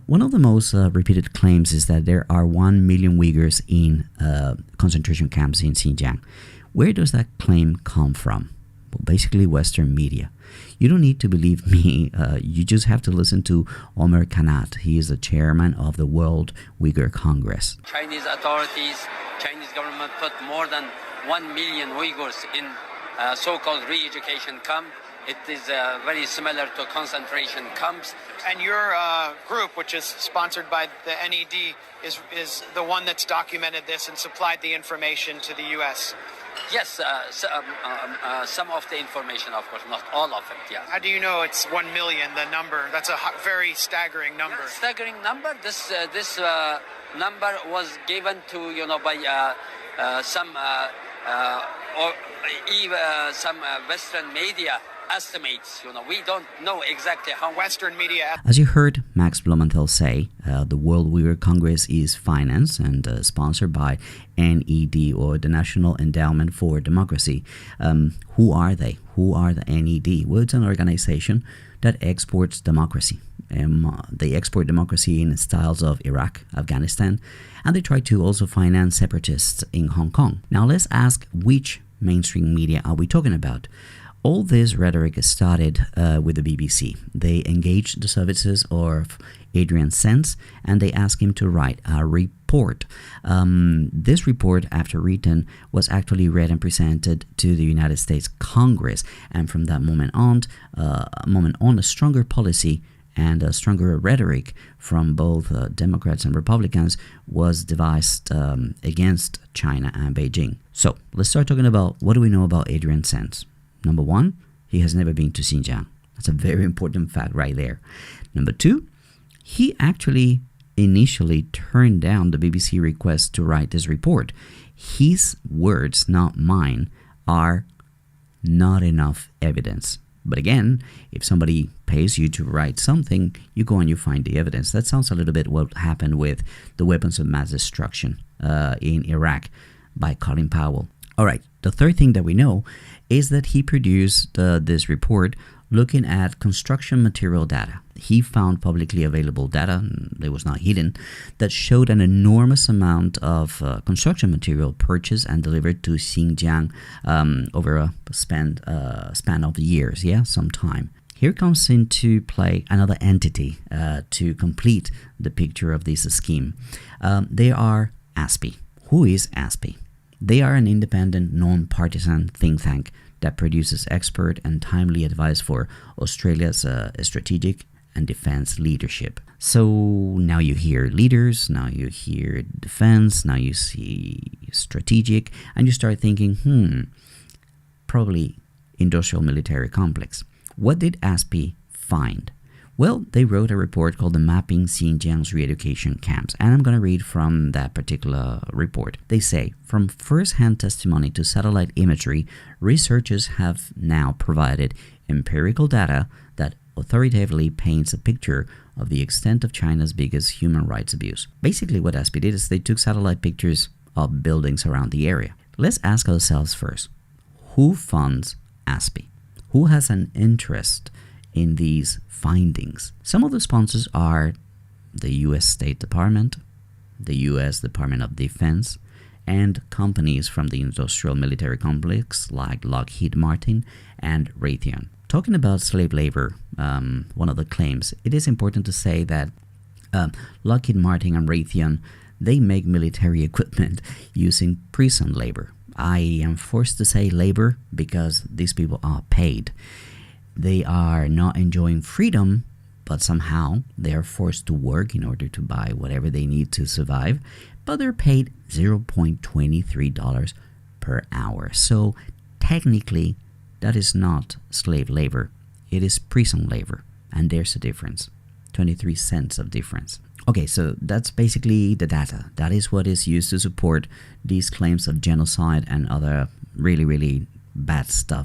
one of the most repeated claims is that there are 1 million Uyghurs in concentration camps in Xinjiang. Where does that claim come from? Well, basically Western media. You don't need to believe me. You just have to listen to Omer Kanat. He is the chairman of the World Uighur Congress. Chinese authorities, Chinese government put more than 1 million Uyghurs in so-called re-education camp. It is very similar to concentration camps. And your group, which is sponsored by the NED, is the one that's documented this and supplied the information to the U.S.? Yes, some of the information, of course, not all of it, yeah. How do you know it's 1 million, the number? That's a very staggering number. Yeah, staggering number. This number was given to, by some or even some Western media estimates. We don't know exactly how Western media. As you heard Max Blumenthal say, the World Uighur Congress is financed and sponsored by NED, or the National Endowment for Democracy. Who are they? Who are the NED? Well, it's an organization that exports democracy. They export democracy in styles of Iraq, Afghanistan, and they try to also finance separatists in Hong Kong. Now let's ask, which mainstream media are we talking about? All this rhetoric started with the BBC. They engaged the services of Adrian Sense, and they asked him to write a report. This report, after written, was actually read and presented to the United States Congress, and from that moment on, a stronger policy and a stronger rhetoric from both Democrats and Republicans was devised against China and Beijing. So let's start talking about, what do we know about Adrian Sense? Number one, he has never been to Xinjiang. That's a very important fact right there. Number two, he actually initially turned down the BBC request to write this report. His words, not mine, are not enough evidence. But again, if somebody pays you to write something, you go and you find the evidence. That sounds a little bit what happened with the weapons of mass destruction in Iraq by Colin Powell. All right, the third thing that we know is that he produced this report looking at construction material data. He found publicly available data, that was not hidden, that showed an enormous amount of construction material purchased and delivered to Xinjiang over a span of years, some time. Here comes into play another entity to complete the picture of this scheme. They are ASPI. Who is ASPI? They are an independent, non-partisan think tank that produces expert and timely advice for Australia's strategic and defense leadership. So now you hear leaders, now you hear defense, now you see strategic, and you start thinking, probably industrial military complex. What did ASPI find? Well, they wrote a report called the Mapping Xinjiang's Re-Education Camps, and I'm going to read from that particular report. They say, from first-hand testimony to satellite imagery, researchers have now provided empirical data that authoritatively paints a picture of the extent of China's biggest human rights abuse. Basically, what ASPI did is they took satellite pictures of buildings around the area. Let's ask ourselves first, who funds ASPI? Who has an interest in these findings? Some of the sponsors are the U.S. State Department, the U.S. Department of Defense, and companies from the industrial military complex like Lockheed Martin and Raytheon. Talking about slave labor, one of the claims, it is important to say that Lockheed Martin and Raytheon, they make military equipment using prison labor. I am forced to say labor because these people are paid. They are not enjoying freedom, but somehow they are forced to work in order to buy whatever they need to survive, but they're paid $0.23 per hour. So technically, that is not slave labor. It is prison labor, and there's a difference, 23 cents of difference. Okay, so that's basically the data. That is what is used to support these claims of genocide and other really, really bad stuff